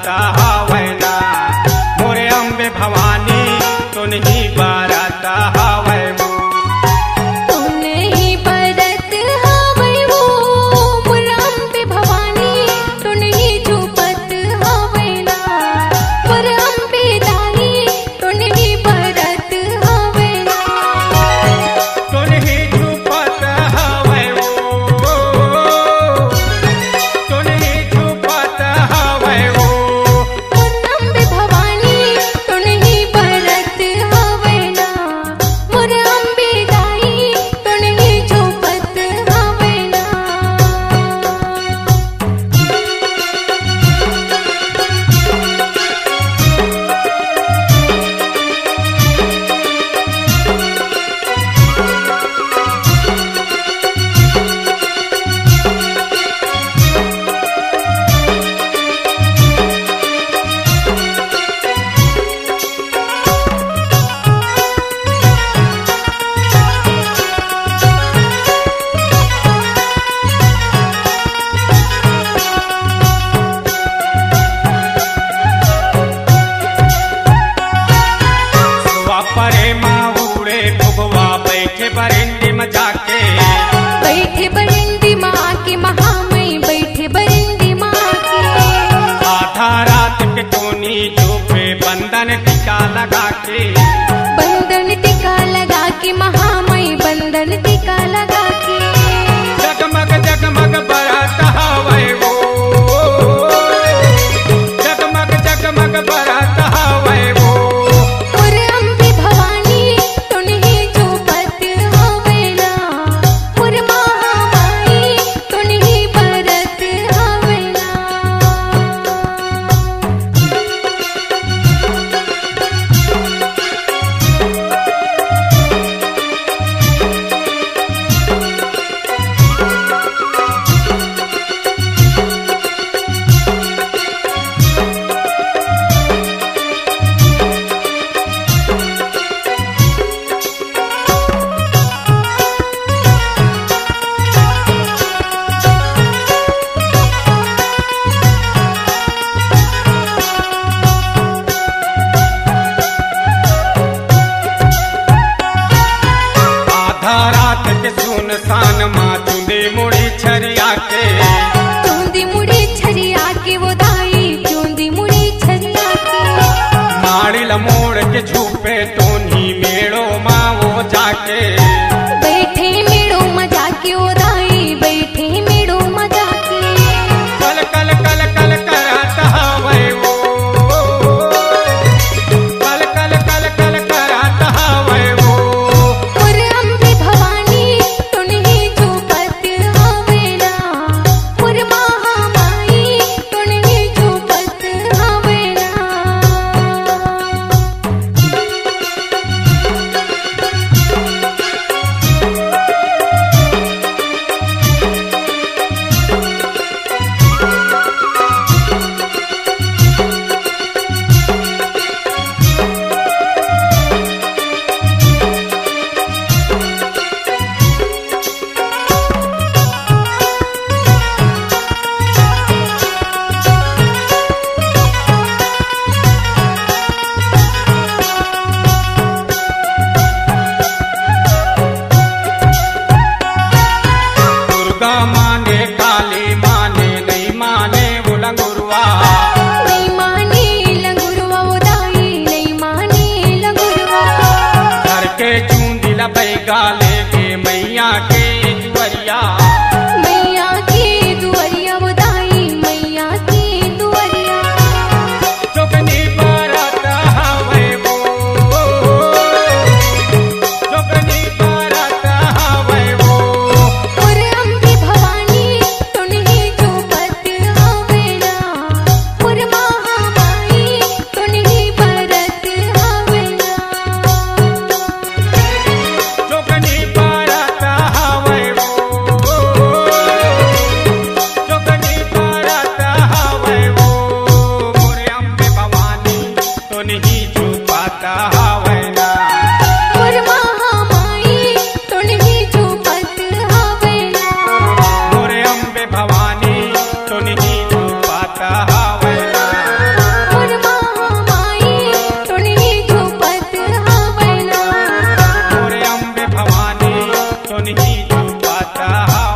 बरत हवैना मोरे अम्बे भवानी तुनही बरत हवै वो तुनही बरत हवै वो मोर अम्बे भवानी तुनही झूपत हवैना मोर अम्बे दाई तुनही बरत हवैना तुनही झूपत हवै वो तुनही झूपत हवै वो मोर अम्बे भवानी तुनही बरत हवैना मोर अम्बे दाई तुनही झूपत हवैना सुवा परे माऊड़े भुगवा बैठे बरिंडी में जाके बैठे बरिंदी माँ के महामई बैठे बरिंदी माँ के आधा रात के टोनी चुपे बंधन टीका लगा के बंधन टिका लगा के महामई बंधन टिका लगा के जगमग जगमग बरत हवै वो जगमग जगमग बरत हवै वो मोर अम्बे भवानी तुनही झूपत हवैना मोर महामाई तुनही बरत हवैना आधा रात के सुनसान माँ चुंदी मुड़ी छरिया के चूंदी मुड़ी छरिया के वो दाई चूंदी मुड़ी छरिया के माड़िल मोड़ के झूपे टोनी मेड़ो माँ वो जाके बैठे मेड़ो मजा के वो दाई बैठे मेड़ो मजा के कल कल कल कल करत हवै वो कल कल कल कल करत हवै वो मोर अम्बे भवानी तुनही झूपत हवैना मोर महामाई तुनही झूपत हवैना दुर्गा माने काली माने नहीं माने उलंगुरुआ नहीं माने लंगुरवा वो दाई नहीं माने लंगुरवा घर के चूंदी लबई गाले के मैया के जुअरिया मैया की दुआरिया वो दाई मैया की दुआरिया चुगनी बरत हवै वो चुगनी बरत हवै वो मोर अम्बे भवानी तुनही कहा